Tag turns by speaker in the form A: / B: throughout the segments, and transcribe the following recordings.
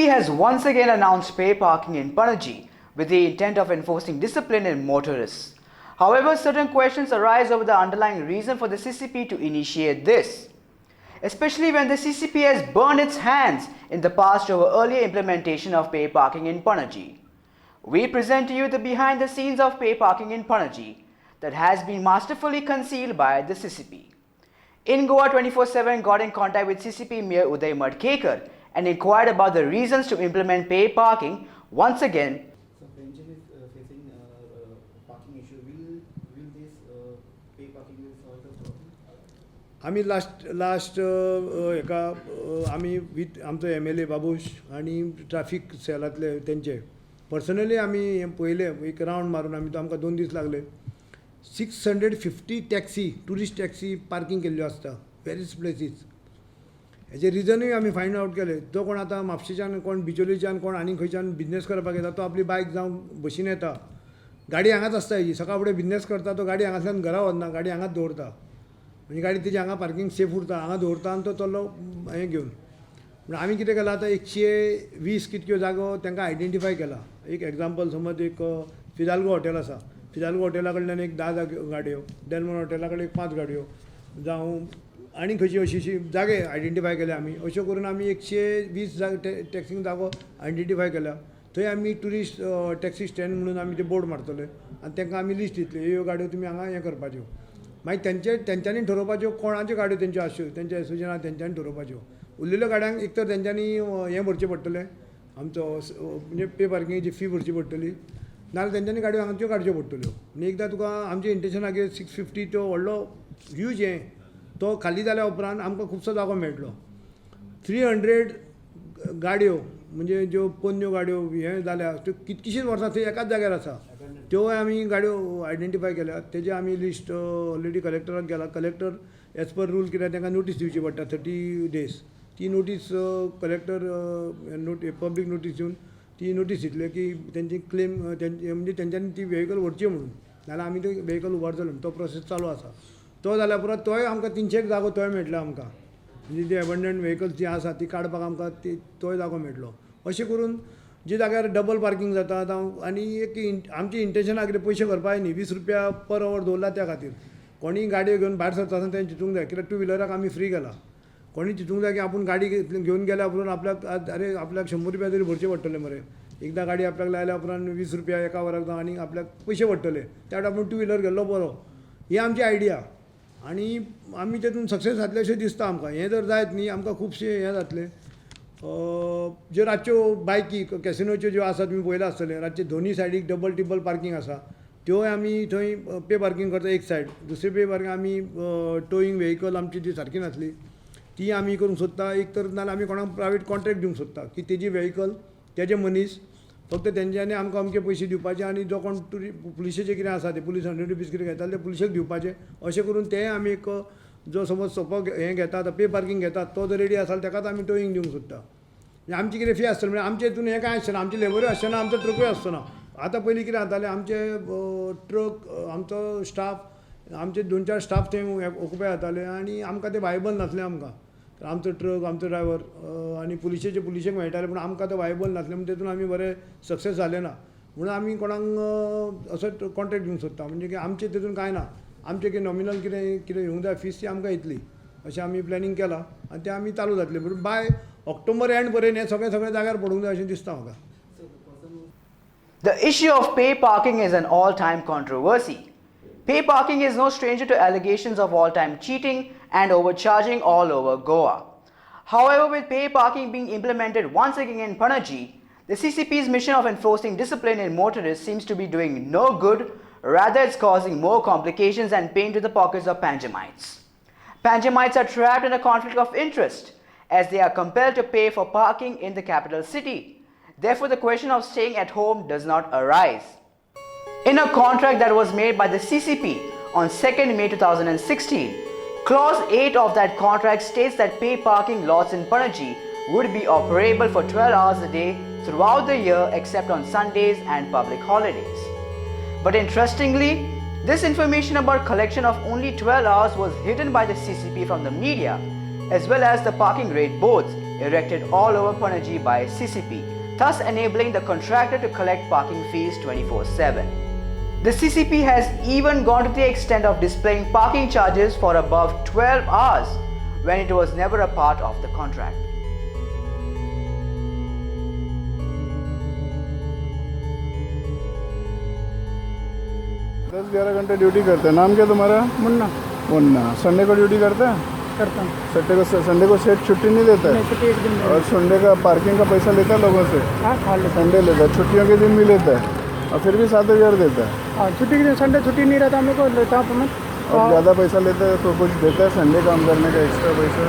A: CCP has once again announced pay parking in Panaji with the intent of enforcing discipline in motorists. However, certain questions arise over the underlying reason for the CCP to initiate this, especially when the CCP has burned its hands in the past over earlier implementation of pay parking in Panaji. We present to you the behind the scenes of pay parking in Panaji that has been masterfully concealed by the CCP. In Goa 24/7 got in contact with CCP Mayor Uday Madkekar and inquired about the reasons to implement pay parking once again.
B: So Pension is facing parking issue. Will this pay parking will solve the problem?
C: आम्ही last एका आम्ही with आमचो MLA Babush आणि traffic सेलांतले तेंचे personally आम्ही पयले एक round मारून आमी तो आमकां 2 दीस लागले. 650 टॅक्सी टुरिस्ट टॅक्सी पार्किंग केल्ल्यो आसता वेरियस प्लेसीस. हेजे रिजनूय आमी फायंड आवट केले. जो कोण आतां म्हापशेच्यान कोण बिचोलीच्यान कोण आनी खंयच्यान बिजनेस करपाक येता तो आपली बायक जावं बशीन येता. गाडी हांगाच आसता हेजी. सकाळ फुडें बिजनेस करता तो गाडी हांगांतल्यान घरा वचना, गाडी हांगाच दवरता. म्हणजे गाडी तेजी हांगा पार्किंग सेफ उरता, हांगा दवरता आनी तो चल्लो हें घेवन. पूण आमी कितें केलां आतां 120 कितक्यो जागो तांकां आयडेंटिफाय केला. एक एग्जाम्पल समज एक फिदाल्गो हॉटेल आसा. फिदाल्गो हॉटेला कडल्यान एक 10 गाडयो, डेलमोन हॉटेला कडेन एक 5 गाडयो जावं आनी खंयची अशी जागे आयडेंटिफाय केल्या आमी. अश्यो करून आमी 120 टॅक्सींक जागो आयडेंटिफाय केल्या. थंय आमी ट्युरिस्ट टॅक्सी स्टँड म्हणून आमी ते बोर्ड मारतले आनी तांकां आमी लिस्ट दितले ह्यो गाडयो तुमी हांगा हें करपाच्यो. मागीर तेंच्यांनी ठरोवपाच्यो कोणाच्यो गाडयो तेंच्यो आसच्यो तेंच्या एसोसिएशनान तेंच्यांनी ठरोवपाच्यो. उरलेल्यो गाड्यांक एक तर तेंच्यांनी हें भरचें पडटलें आमचो म्हणजे पे पार्किंगेची फी भरची पडटली, नाजाल्यार तेंच्यांनी गाडयो हांगाच्यो काडच्यो पडटल्यो. आनी एकदां तुका आमचे इंटेंशनागेर 650 तो व्हडलो ह्यूज हें तो खाली जाल्या उपरांत आमकां खुबसो जागो मेळटलो. 300 गाडयो म्हणजे ज्यो पोन्न्यो गाडयो हें जाल्या त्यो कितकीशींच वर्सां थंय एकाच जाग्यार आसा. त्यो आमी गाडयो आयडेंटिफाय केल्या. तेजे आमी लिस्ट ऑलरेडी कलेक्टराक गेला. कलेक्टर एज पर रूल कित्याक तांकां नोटीस दिवची पडटा 30 days. ती नोटीस कलेक्टर पब्लीक नोटीस दिवन ती नोटीस दितले की तेंची क्लेम म्हणजे तेंच्यांनी ती वेहिकल व्हरची म्हणून, नाल्यार आमी ते वेहिकल उबारतले. तो प्रोसेस चालू आसा. तो जाल्या उपरांत तोय आमकां 300 जागो तोय मेळटलो आमकां. म्हणजे ती एबंडंट वेहिकल्स जी आसा ती काडपाक आमकां तोय जागो मेळटलो. अशें करून जे जाग्यार डबल पार्किंग जाता आनी एक आमची इंटेंशनाक कितें पयशे करपाक न्ही, 20 रुपया पर अवर दवरला त्या खातीर. कोणीय गाडयो घेवन भायर सरता आसतना तें चिंतूंक जाय कित्याक 2 व्हिलराक आमी फ्री केला. कोणी चिंतूंक जाय की आपूण गाडी घेवन गेल्या उपरांत आपल्याक 100 रुपया तरी भरचे पडटले मरे. एकदां गाडी आपल्याक लायल्या उपरांत 20 रुपया एका वराक जावं आनी आपल्याक पयशे पडटले. त्या वाटेन आपूण 2 व्हिलर गेल्लो बरो. ही आमची आयडिया आनी आमी तेतून सक्सेस जातले अशें दिसता आमकां. हें जर जायत न्ही आमकां खुबशे हें जातलें. ज्यो रातच्यो बायकी कॅसिनोच्यो ज्यो आसा तुमी पळयला आसतले रातचे दोनी सायडीक डबल टिबल पार्किंग आसा त्योय आमी थंय पे पार्किंग करता एक सायड. दुसरी पे पार्किंग आमी टोईंग वेहिकल आमची जी सारकी नासली ती आमी करूंक सोदता. एक तर नाल्यार आमी कोणाक प्रायवेट कॉन्ट्रॅक्ट दिवंक सोदता की तेजी वेहिकल तेजे मनीस फक्त तेंच्यांनी आमकां अमके पयशे दिवपाचे आनी जो कोण पुलिशेचे कितें आसा ते पुलीस 100 रुपीज कितें घेता ते पुलिशेक दिवपाचे. अशें करून तें आमी एक जो समज सोंपो हें घेता पे पार्किंग घेता तो जर रेडी आसा ताकाच आमी टोईंग दिवंक सोदता. आमची कितें फी आसतली म्हणजे आमचे हितून हें कांय आसचें ना. आमची लेबरूय आसचेना, आमचो ट्रकूय आसचो. आतां पयलीं कितें जातालें आमचे ट्रक आमचो स्टाफ आमचे 2-4 स्टाफ थंय ऑक्युपाय जाताले आनी आमकां ते वायबल नासलें आमकां. आमचो ट्रक आमचो ड्रायव्हर आनी पुलिशेक मेळटाले पूण आमकां ते वायबल नासलें म्हणून तेतून आमी बरे सक्सेस जाले ना. म्हणून आमी कोणाक असो कॉन्ट्रॅक्ट दिवंक सोदता म्हणजे की आमचे तेतून कांय ना. आमचे कितें नॉमिनल कितें येवंक जाय फीस ती आमकां येतली अशें आमी प्लॅनिंग केलां आनी तें आमी चालू जातलें. पूण बाय ऑक्टोबर एंड पर्यंत हें सगळे जाग्यार पडूंक जाय अशें दिसता म्हाका.
A: The issue of pay parking is an all-time controversy. Pay parking is no stranger to allegations of all-time cheating and overcharging all over Goa. However, with pay parking being implemented once again in Panaji, the CCP's mission of enforcing discipline in motorists seems to be doing no good. Rather, it's causing more complications and pain to the pockets of Panjamites. Panjamites are trapped in a conflict of interest as they are compelled to pay for parking in the capital city. Therefore, the question of staying at home does not arise. In a contract that was made by the CCP on 2nd May 2016, Clause 8 of that contract states that pay parking lots in Panaji would be operable for 12 hours a day throughout the year except on Sundays and public holidays. But interestingly, this information about collection of only 12 hours was hidden by the CCP from the media as well as the parking rate boards erected all over Panaji by CCP, thus enabling the contractor to collect parking fees 24/7. The CCP has even gone to the extent of displaying parking charges for above 12 hours when it was never a part of the contract.
D: 10-11 घंटे duty करते हैं। नाम क्या तुम्हारा?
E: Munna
D: Munna. Sunday को duty करता है?
E: करता हूँ।
D: संडे को सेट छुट्टी नहीं देता है?
E: नहीं, छुट्टी एक दिन में।
D: और संडे का पार्किंग का पैसा लेता है लोगों से?
E: हाँ, खा लेता
D: संडे लेता है, छुट्टियों के दिन भी लेता है और फिर भी 7,000 देता है।
E: हाँ, छुट्टी के दिन संडे छुट्टी नहीं रहता हम लोग को, लेता हूँ पेमेंट।
D: और ज़्यादा पैसा लेता है तो कुछ देता है संडे काम करने का एक्स्ट्रा पैसा?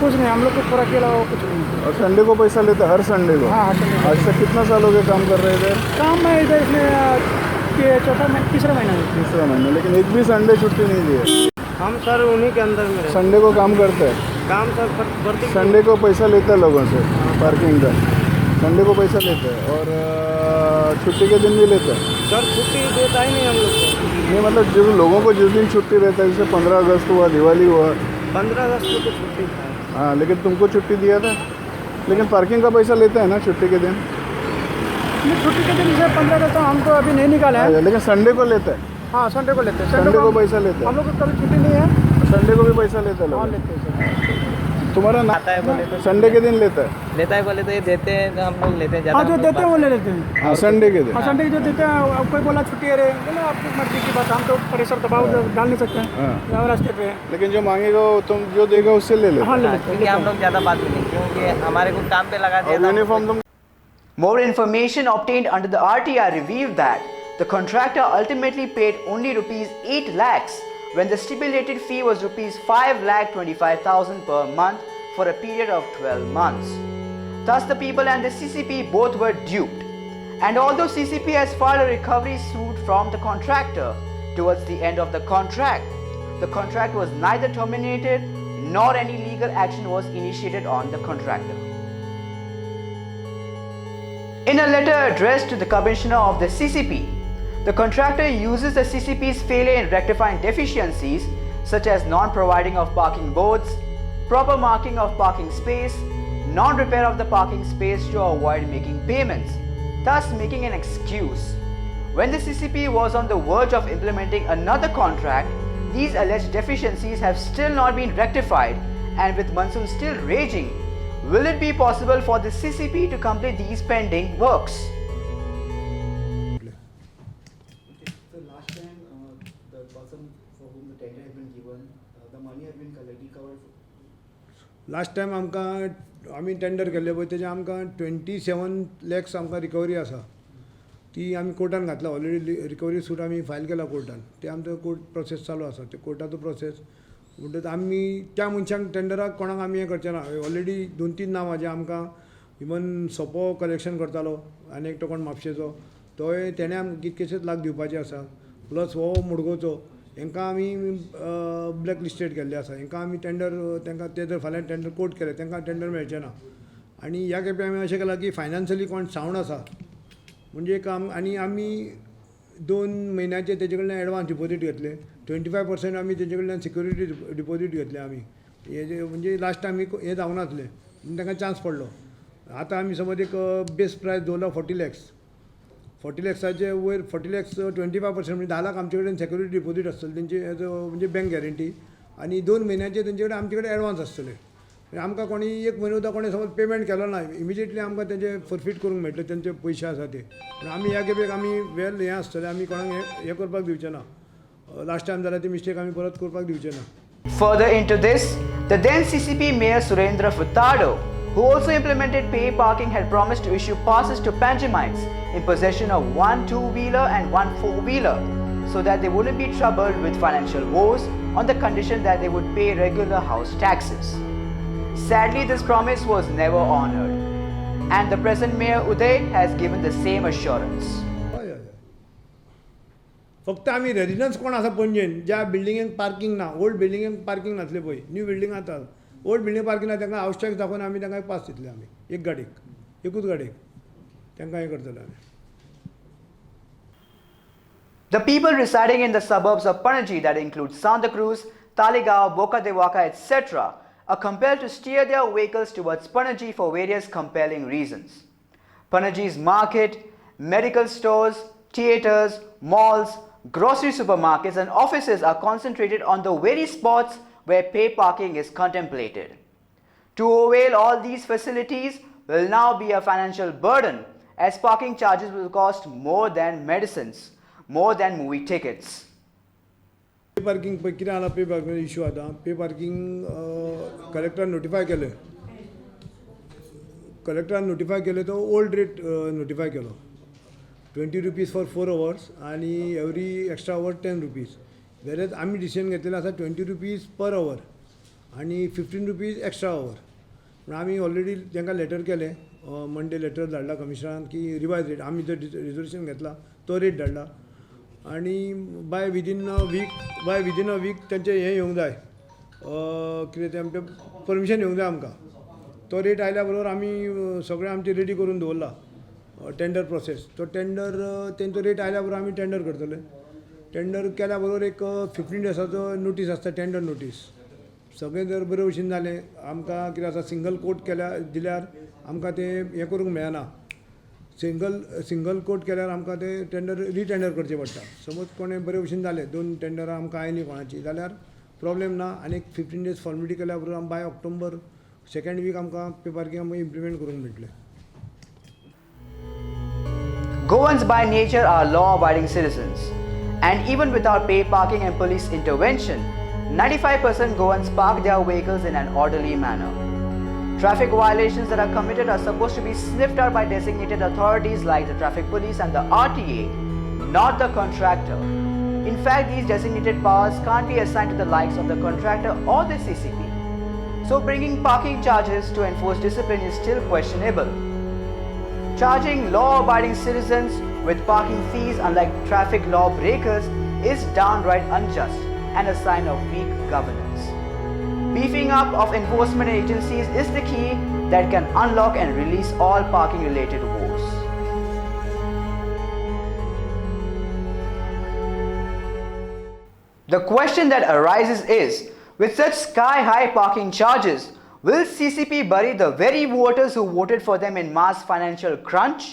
E: कुछ नहीं, हम लोग को पूरा के अलावा कुछ नहीं।
D: और संडे को पैसा लेता है हर संडे को?
E: हाँ, हर संडे को।
D: आज से कितना साल हो गए काम कर रहे इधर?
E: काम में इधर इसमें तीसरा महीना है।
D: तीसरा महीना, लेकिन एक भी संडे छुट्टी नहीं दी है।
E: हम सर उन्हीं के अंदर में
D: संडे को काम करता है?
E: काम सर भर्ती
D: संडे को पैसा लेता है लोगों से पार्किंग का? संडे को पैसा लेता है और छुट्टी के दिन भी लेता है?
E: सर छुट्टी देता ही नहीं हम लोग को।
D: नहीं, मतलब जो लोगों को जिस दिन छुट्टी रहता है, जैसे 15 अगस्त हुआ, दिवाली हुआ।
E: 15 अगस्त को तो छुट्टी था।
D: हाँ, लेकिन तुमको छुट्टी दिया था, लेकिन पार्किंग का पैसा लेता है ना छुट्टी के दिन?
E: नहीं, छुट्टी के दिन सर 15 अगस्त हम तो अभी नहीं निकाला है।
D: लेकिन संडे को लेता है?
E: हाँ, संडे को लेते हैं।
D: संडे को पैसा लेता
E: हम
D: है?
E: लोग को कभी छुट्टी नहीं है।
D: संडे को भी पैसा लेता है
E: हाँ,
D: लोग?
E: लेते हैं
D: तुम्हारा नाम?
F: आता है बोले तो
D: संडे के दिन लेता है?
F: लेता है बोले तो ये देते हैं, तो हम लोग लेते हैं
E: सर। हाँ,
F: ज़्यादा
E: जो
F: हम लोग
E: देते हैं वो ले लेते हैं।
D: हाँ, संडे के दिन।
E: हाँ, संडे जो देते हैं, अब कोई बोला छुट्टी है रे, बोलो आपकी मर्जी की बात, हम तो प्रेशर दबाव डाल नहीं सकते हैं
D: हाँ।
E: रास्ते पे।
D: लेकिन जो मांगेगा वो तुम जो देगा उससे ले लेते
E: हाँ, ले
F: हाँ,
E: लेते हैं।
F: क्योंकि हम लोग ज़्यादा बात भी नहीं, क्योंकि हमारे को काम पे लगा दिया
D: और
F: था।
D: यूनिफॉर्म तुम?
A: More information obtained under the RTR revealed that the contractor ultimately paid only rupees 8 lakhs when the stipulated fee was rupees 5,25,000 per month for a period of 12 months. Thus, the people and the CCP both were duped. And although CCP has filed a recovery suit from the contractor towards the end of the contract was neither terminated nor any legal action was initiated on the contractor. In a letter addressed to the commissioner of the CCP, the contractor uses the CCP's failure in rectifying deficiencies such as non-providing of parking boards, proper marking of parking space, non-repair of the parking space to avoid making payments, thus making an excuse. When the CCP was on the verge of implementing another contract, these alleged deficiencies have still not been rectified, and with monsoon still raging, will it be possible for the CCP to complete these pending works?
B: Okay. So last time, the person for whom the tender has been given, the money has been collected, covered.
C: Last time आमकां आमी tender केल्ले पळय तेजे आमकां 27 लॅक्स आमकां recovery आसा, ती आमी कोर्टान घातला. ऑलरेडी रिकवरी सूट आमी फायल केला कोर्टान. ते आमचो कोर्ट प्रोसेस चालू आसा, ते कोर्टाचो प्रोसेस म्हणटच आमी त्या मनशांक टेंडराक कोणाक आमी हें करचें ना. ऑलरेडी 2-3 नांवांचे आमकां इवन सोपो कलेक्शन करतालो आनी एकटो कोण म्हापशेचो, तोय तेणें आमकां कितकेशेच लाख दिवपाचे आसा. प्लस हो मुडगोचो, हांकां आमी ब्लॅक लिस्टेड केल्ले आसा. हांकां आमी टेंडर तांकां ते जर फाल्यां टेंडर कोर्ट केले तांकां टेंडर मेळचें ना. आनी ह्या खेपे आमी अशें केलां की फायनान्शियली कोण सावंड आसा म्हणजे काम, आनी आमी 2 म्हयन्याचे तेजे कडल्यान एडवान्स डिपॉजीट घेतले. 25% आमी तेजे कडल्यान सिक्युरिटी डिपॉजीट घेतले आमी. हेजे म्हणजे लास्ट टायम हें जावं नासलें, तांकां चान्स पडलो. आतां आमी समज एक बेस प्रायस दवरला 40 लॅक्स. 40 लॅक्साचे वयर 40 लॅक्स 25% म्हणजे 10 लाख आमचे कडेन सेक्युरिटी डिपॉजीट आसतले तेंचे एज म्हणजे बँक गॅरंटी, आनी 2 म्हयन्याचे तेंचे कडेन आमचे कडेन एडवान्स आसतले. आमकां कोणी 1 म्हयनो सुद्दां कोणी समज पेमेंट केलो ना, इमिजिएटली आमकां तेंचे फॉरफीट करूंक मेळटले तेंचे पयशे आसा ते. पूण आमी ह्या खेपेक आमी वेल हें आसतलें, आमी कोणाक हें करपाक दिवचें ना. लास्ट टायम जाल्यार ती मिस्टेक आमी परत करपाक दिवचें ना.
A: Further into this, the then CCP Mayor Surendra Furtado, who also implemented pay parking, had promised to issue passes to Panjamites in possession of 1 2-wheeler and 1 4-wheeler, so that they wouldn't be troubled with financial woes on the condition that they would pay regular house taxes. Sadly, this promise was never honored, and the present Mayor Uday has given the same assurance.
C: हय हय, फक्त आमी residence कोण आसा पणजेन ज्या बिल्डिंगेक parking ना, old बिल्डिंगेक parking नासले पळय, न्यू बिल्डिंग आतां ओल्ड बिल्डिंग पार्किंग ना, तांकां हावस टॅक्स दाखोवन आमी तांकां पास दितले. आमी एक गाडयेक एकूच गाडयेक तांकां हें करतले आमी.
A: The people residing in the suburbs of Panaji, that include Santa Cruz, Talegaon, Boca de Vaca, etc., are compelled to steer their vehicles towards Panaji for various compelling reasons. Panaji's market, medical stores, theatres, malls, grocery supermarkets and offices are concentrated on the very spots where pay parking is contemplated. To avail all these facilities will now be a financial burden, as parking charges will cost more than medicines, more than movie tickets.
C: Pay parking पळय कितें जाला पे parking issue आतां पे parking कलेक्टरान notify केलें तो old rate notify केलो 20 rupees for 4 hours आनी every extra our 10 rupees वेरेज आमी decision घेतलेलें आसा 20 रुपीज पर अवर आनी 15 रुपीज एक्स्ट्रा अवर पूण आमी ऑलरेडी तांकां लेटर केलें मंडे लेटर धाडला कमिशनरान की रिवायज रेट आमी जो रिजर्वेशन घेतला तो रेट धाडला आनी बाय विदीन अ वीक तेंचें हें येवंक जाय कितें तें आमचें परमिशन येवंक जाय आमकां तो रेट आयल्या बरोबर आमी सगळें आमचें रेडी करून दवरला टेंडर प्रोसेस तो टेंडर तेंचो रेट आयल्या बरोबर आमी टेंडर करतले टेंडर केल्या बरोबर एक 15 डेसाचो नोटीस आसता टेंडर नोटीस सगळें जर बरे भशेन जालें आमकां कितें आसा सिंगल कोट दिल्यार आमकां तें हें करूंक मेळना सिंगल कोट केल्यार आमकां तें टेंडर रिटेंडर करचें पडटा समज कोणें बरे भशेन जालें 2 टेंडरां आमकां आयलीं कोणाची जाल्यार प्रॉब्लेम ना आनी 15 डेज फॉर्मेलिटी केल्या बरोबर बाय ऑक्टोबर 2nd वीक आमकां पे पार्किंग आमी इम्प्लिमेंट करूंक मेळटलें.
A: Goans by nature are law-abiding citizens, and even without pay parking and police intervention, 95% Goans park their vehicles in an orderly manner. Traffic violations that are committed are supposed to be sniffed out by designated authorities like the traffic police and the RTA, not the contractor. In fact, these designated powers can't be assigned to the likes of the contractor or the CCP. So bringing parking charges to enforce discipline is still questionable. Charging law-abiding citizens with parking fees, unlike traffic law breakers, is downright unjust and a sign of weak governance. Beefing up of enforcement agencies is the key that can unlock and release all parking-related woes. The question that arises is, with such sky-high parking charges, will CCP bury the very voters who voted for them in mass financial crunch?